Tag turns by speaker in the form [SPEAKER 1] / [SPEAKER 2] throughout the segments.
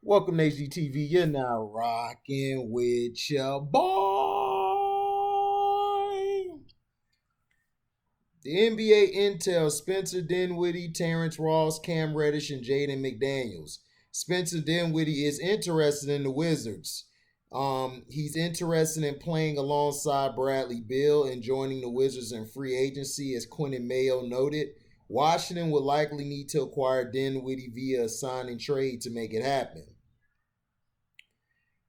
[SPEAKER 1] Welcome to HDTV. You're now rocking with your boy. The NBA intel: Spencer Dinwiddie, Terrence Ross, Cam Reddish, and Jaden McDaniels. Spencer Dinwiddie is interested in the Wizards. He's interested in playing alongside Bradley Beal and joining the Wizards in free agency, as Quentin Mayo noted. Washington would likely need to acquire Dinwiddie via a signing trade to make it happen.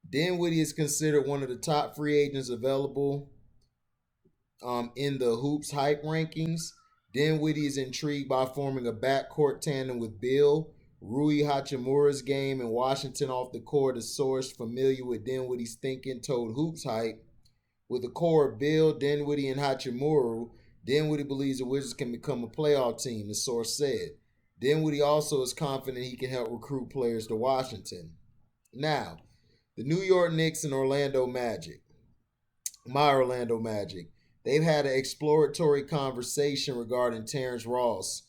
[SPEAKER 1] Dinwiddie is considered one of the top free agents available in the Hoops Hype rankings. Dinwiddie is intrigued by forming a backcourt tandem with Bill. Rui Hachimura's game in Washington off the court, a source familiar with Dinwiddie's thinking told Hoops Hype. With the core of Bill, Dinwiddie, and Hachimura, Dinwiddie believes the Wizards can become a playoff team, the source said. Dinwiddie also is confident he can help recruit players to Washington. Now, the New York Knicks and Orlando Magic. My Orlando Magic. They've had an exploratory conversation regarding Terrence Ross.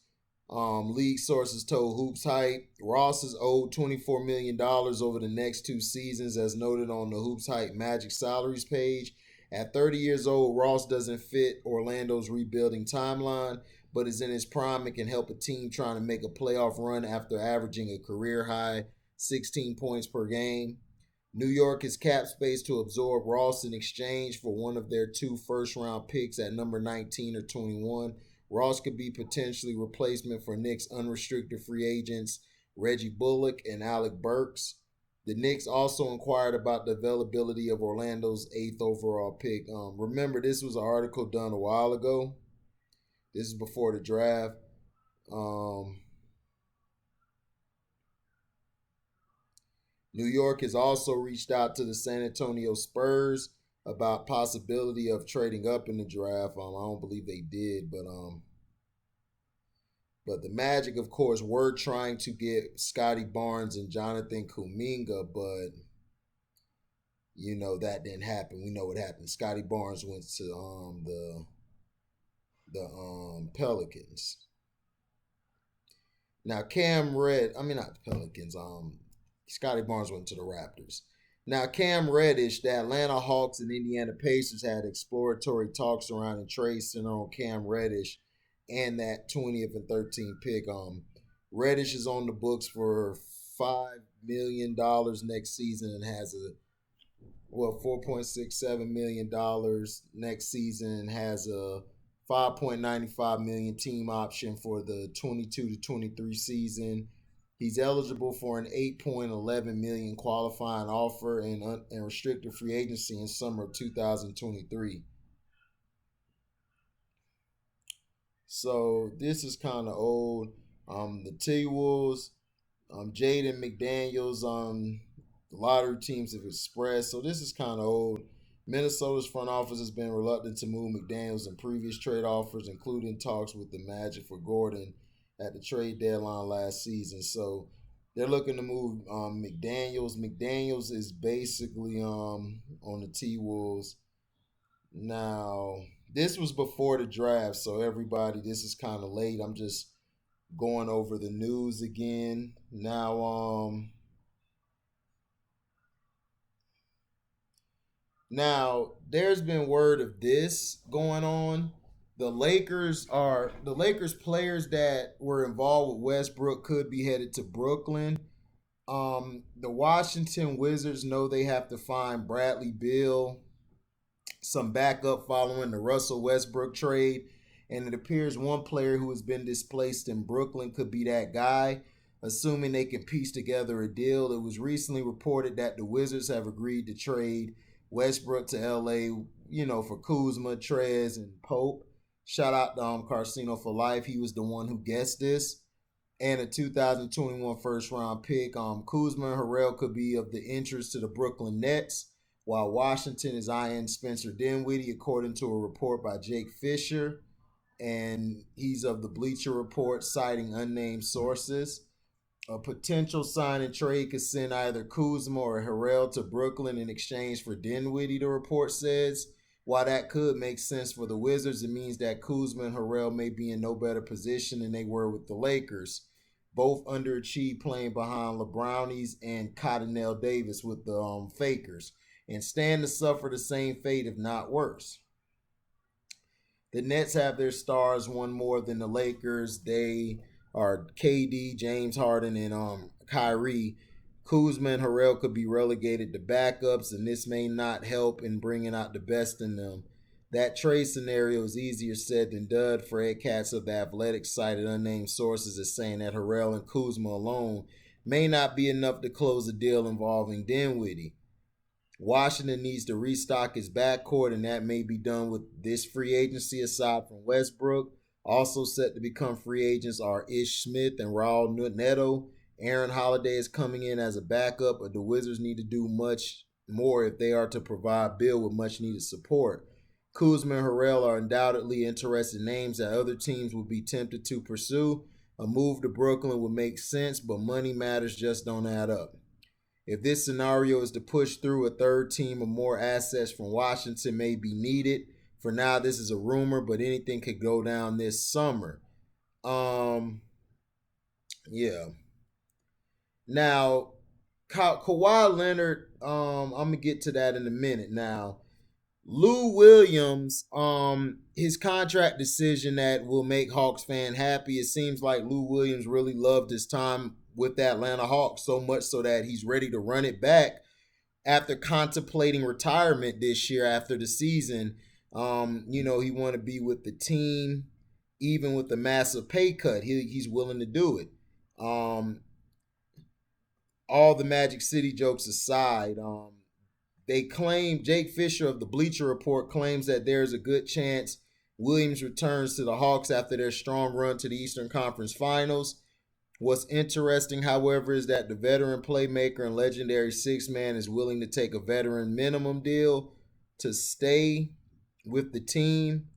[SPEAKER 1] League sources told Hoops Hype Ross is owed $24 million over the next 2 seasons, as noted on the Hoops Hype Magic salaries page. At 30 years old, Ross doesn't fit Orlando's rebuilding timeline, but is in his prime and can help a team trying to make a playoff run after averaging a career-high 16 points per game. New York has cap space to absorb Ross in exchange for one of their 2 first-round picks at number 19 or 21. Ross could be potentially replacement for Knicks unrestricted free agents Reggie Bullock and Alec Burks. The Knicks also inquired about the availability of Orlando's 8th overall pick. Remember, this was an article done a while ago. This is before the draft. New York has also reached out to the San Antonio Spurs about possibility of trading up in the draft. I don't believe they did, but the Magic, of course, were trying to get Scotty Barnes and Jonathan Kuminga, but that didn't happen. We know what happened. Scotty Barnes went to the Pelicans. Now not the Pelicans. Scotty Barnes went to the Raptors. Now, Cam Reddish, the Atlanta Hawks and Indiana Pacers had exploratory talks around a trade center on Cam Reddish and that 20th and 13th pick. Reddish is on the books for $5 million next season and has $4.67 million next season and has a $5.95 million team option for the 22 to 23 season. He's eligible for an $8.11 million qualifying offer and restricted free agency in summer of 2023. So this is kind of old. The T-Wolves, Jaden McDaniels, the lottery teams have expressed. So this is kind of old. Minnesota's front office has been reluctant to move McDaniels in previous trade offers, including talks with the Magic for Gordon at the trade deadline last season. So they're looking to move McDaniels. McDaniels is basically on the T-Wolves. Now, this was before the draft, so everybody, this is kind of late. I'm just going over the news again. Now, there's been word of this going on. The Lakers players that were involved with Westbrook could be headed to Brooklyn. The Washington Wizards know they have to find Bradley Beal some backup following the Russell Westbrook trade, and it appears one player who has been displaced in Brooklyn could be that guy, assuming they can piece together a deal. It was recently reported that the Wizards have agreed to trade Westbrook to LA, for Kuzma, Trez, and Pope. Shout out to Carcino for life. He was the one who guessed this. And a 2021 first round pick. Kuzma and Harrell could be of the interest to the Brooklyn Nets, while Washington is eyeing Spencer Dinwiddie, according to a report by Jake Fisher. And he's of the Bleacher Report, citing unnamed sources. A potential sign and trade could send either Kuzma or Harrell to Brooklyn in exchange for Dinwiddie, the report says. While that could make sense for the Wizards, it means that Kuzma and Harrell may be in no better position than they were with the Lakers. both underachieved playing behind LeBrownies and Cottonelle Davis with the Fakers, and stand to suffer the same fate, if not worse. The Nets have their stars one more than the Lakers. They are KD, James Harden, and Kyrie. Kuzma and Harrell could be relegated to backups, and this may not help in bringing out the best in them. That trade scenario is easier said than done. Fred Katz of the Athletic cited unnamed sources as saying that Harrell and Kuzma alone may not be enough to close a deal involving Dinwiddie. Washington needs to restock his backcourt, and that may be done with this free agency aside from Westbrook. Also set to become free agents are Ish Smith and Raul Neto. Aaron Holiday is coming in as a backup, but the Wizards need to do much more if they are to provide Bill with much needed support. Kuzma and Harrell are undoubtedly interested names that other teams would be tempted to pursue. A move to Brooklyn would make sense, but money matters just don't add up. If this scenario is to push through, a third team or more assets from Washington may be needed. For now, this is a rumor, but anything could go down this summer. Yeah. Now, Kawhi Leonard, I'm going to get to that in a minute. Now, Lou Williams, his contract decision that will make Hawks fan happy. It seems like Lou Williams really loved his time with the Atlanta Hawks so much so that he's ready to run it back after contemplating retirement this year after the season. He want to be with the team, even with the massive pay cut. He's willing to do it. All the Magic City jokes aside, they claim, Jake Fisher of the Bleacher Report claims that there's a good chance Williams returns to the Hawks after their strong run to the Eastern Conference Finals. What's interesting, however, is that the veteran playmaker and legendary six-man is willing to take a veteran minimum deal to stay with the team.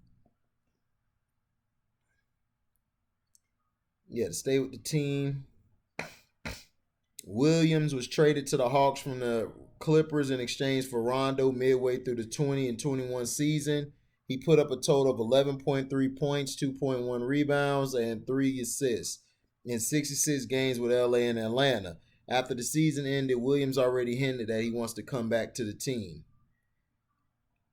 [SPEAKER 1] To stay with the team. Williams was traded to the Hawks from the Clippers in exchange for Rondo midway through the 20 and 21 season. He put up a total of 11.3 points, 2.1 rebounds, and 3 assists in 66 games with LA and Atlanta. After the season ended, Williams already hinted that he wants to come back to the team.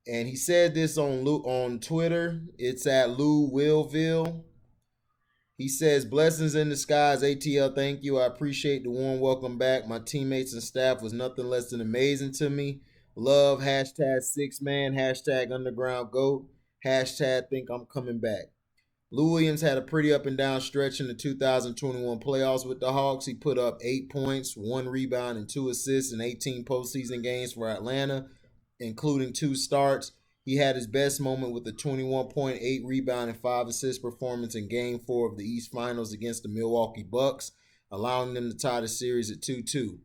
[SPEAKER 1] And he said this on Twitter. It's at Lou Willville. He says, blessings in disguise, ATL, thank you. I appreciate the warm welcome back. My teammates and staff was nothing less than amazing to me. Love, hashtag 6man, hashtag underground GOAT, hashtag think I'm coming back. Lou Williams had a pretty up and down stretch in the 2021 playoffs with the Hawks. He put up 8 points, 1 rebound, and 2 assists in 18 postseason games for Atlanta, including 2 starts. He had his best moment with a 21.8 rebound and 5 assist performance in Game 4 of the East Finals against the Milwaukee Bucks, allowing them to tie the series at 2-2.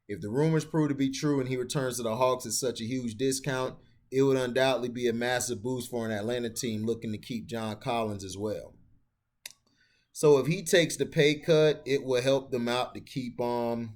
[SPEAKER 1] If the rumors prove to be true and he returns to the Hawks at such a huge discount, it would undoubtedly be a massive boost for an Atlanta team looking to keep John Collins as well. So if he takes the pay cut, it will help them out to keep John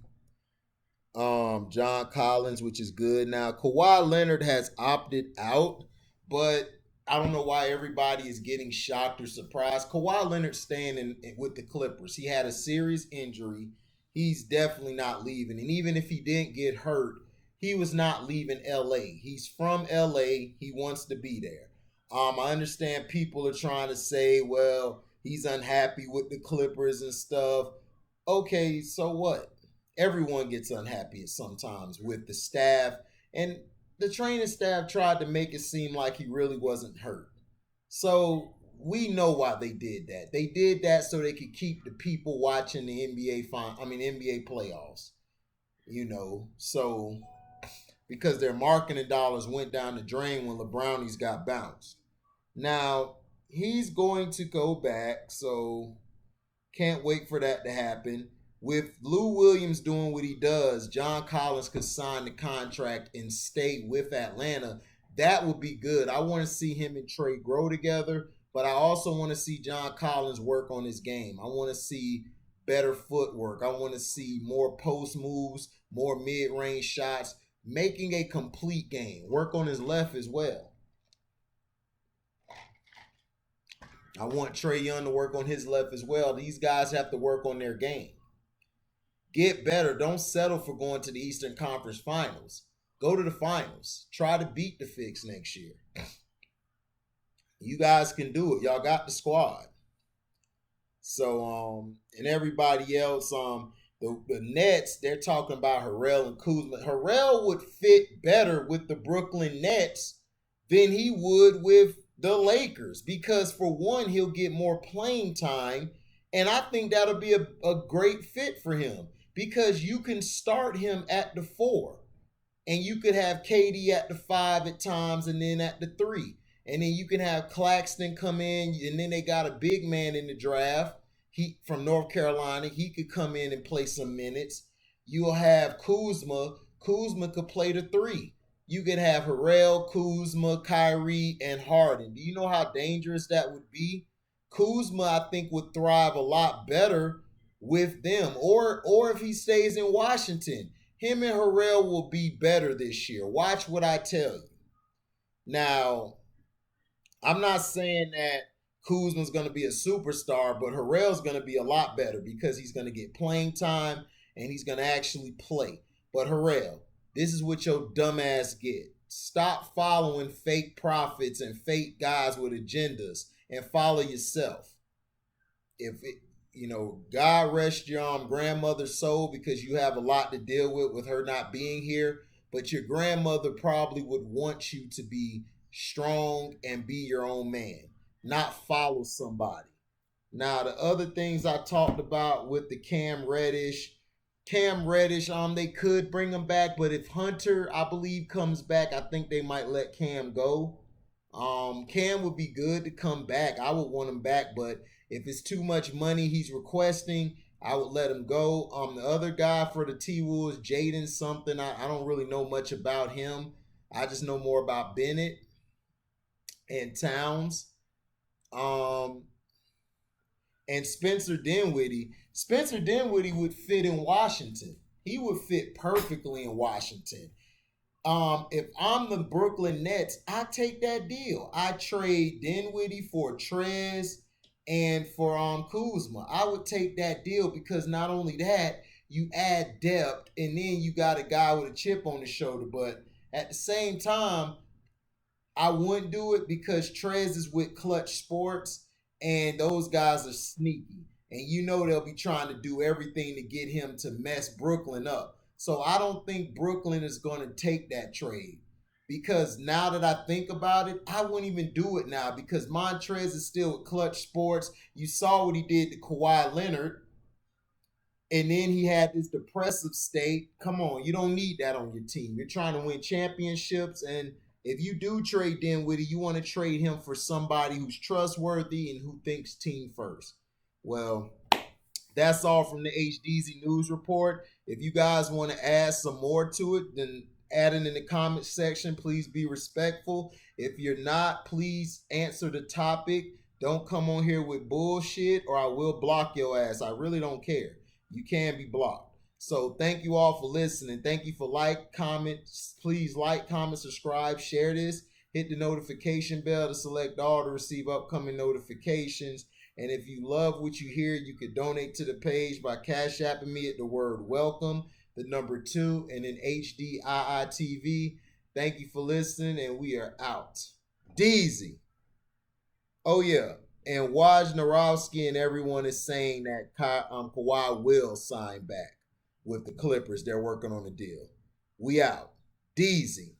[SPEAKER 1] Collins, which is good. Now, Kawhi Leonard has opted out, but I don't know why everybody is getting shocked or surprised. Kawhi Leonard staying with the Clippers. He had a serious injury. He's definitely not leaving. And even if he didn't get hurt, he was not leaving LA. He's from LA. He wants to be there. I understand people are trying to say, well, he's unhappy with the Clippers and stuff. Okay, so what? Everyone gets unhappy sometimes with the staff, and the training staff tried to make it seem like he really wasn't hurt. So we know why they did that. They did that so they could keep the people watching the NBA playoffs. So because their marketing dollars went down the drain when LeBrownies got bounced. Now, he's going to go back, so can't wait for that to happen. With Lou Williams doing what he does, John Collins could sign the contract and stay with Atlanta. That would be good. I want to see him and Trey grow together, but I also want to see John Collins work on his game. I want to see better footwork. I want to see more post moves, more mid-range shots, making a complete game. Work on his left as well. I want Trae Young to work on his left as well. These guys have to work on their game. Get better. Don't settle for going to the Eastern Conference Finals. Go to the finals. Try to beat the Fix next year. You guys can do it. Y'all got the squad. So, and everybody else, the Nets, they're talking about Harrell and Kuzma. Harrell would fit better with the Brooklyn Nets than he would with the Lakers because, for one, he'll get more playing time, and I think that'll be a great fit for him because you can start him at the 4, and you could have KD at the 5 at times and then at the 3. And then you can have Claxton come in, and then they got a big man in the draft. He from North Carolina. He could come in and play some minutes. You'll have Kuzma. Kuzma could play the 3. You could have Harrell, Kuzma, Kyrie, and Harden. Do you know how dangerous that would be? Kuzma, I think, would thrive a lot better with them. Or if he stays in Washington, him and Harrell will be better this year. Watch what I tell you. Now, I'm not saying that Kuzma's going to be a superstar, but Harrell's going to be a lot better because he's going to get playing time and he's going to actually play. But Harrell, this is what your dumbass get. Stop following fake prophets and fake guys with agendas and follow yourself. If it, God rest your grandmother's soul because you have a lot to deal with her not being here. But your grandmother probably would want you to be strong and be your own man, not follow somebody. Now, the other things I talked about with the Cam Reddish, they could bring him back, but if Hunter, I believe, comes back, I think they might let Cam go. Cam would be good to come back. I would want him back, but if it's too much money he's requesting, I would let him go. The other guy for the T-Wolves, Jaden something, I don't really know much about him. I just know more about Bennett and Towns. And Spencer Dinwiddie. Spencer Dinwiddie would fit in Washington. He would fit perfectly in Washington. If I'm the Brooklyn Nets, I take that deal. I trade Dinwiddie for Trez and for Kuzma. I would take that deal because not only that, you add depth and then you got a guy with a chip on his shoulder. But at the same time, I wouldn't do it because Trez is with Clutch Sports and those guys are sneaky. And they'll be trying to do everything to get him to mess Brooklyn up. So I don't think Brooklyn is going to take that trade. Because now that I think about it, I wouldn't even do it now because Montrez is still with Clutch Sports. You saw what he did to Kawhileonard. And then he had this depressive state. Come on, you don't need that on your team. You're trying to win championships. And if you do trade Dinwiddie, you want to trade him for somebody who's trustworthy and who thinks team first. Well, that's all from the HDeezy News Report. If you guys want to add some more to it, then add it in the comment section. Please be respectful. If you're not, please answer the topic. Don't come on here with bullshit or I will block your ass. I really don't care. You can be blocked. So thank you all for listening. Thank you for comments. Please like, comment, subscribe, share this. Hit the notification bell to select all to receive upcoming notifications. And if you love what you hear, you can donate to the page by Cash Apping me at the word welcome, the number 2, and then HDiitv. Thank you for listening, and we are out. HDeezy. Oh, yeah. And Wojnarowski and everyone is saying that Kawhi will sign back with the Clippers. They're working on a deal. We out. HDeezy.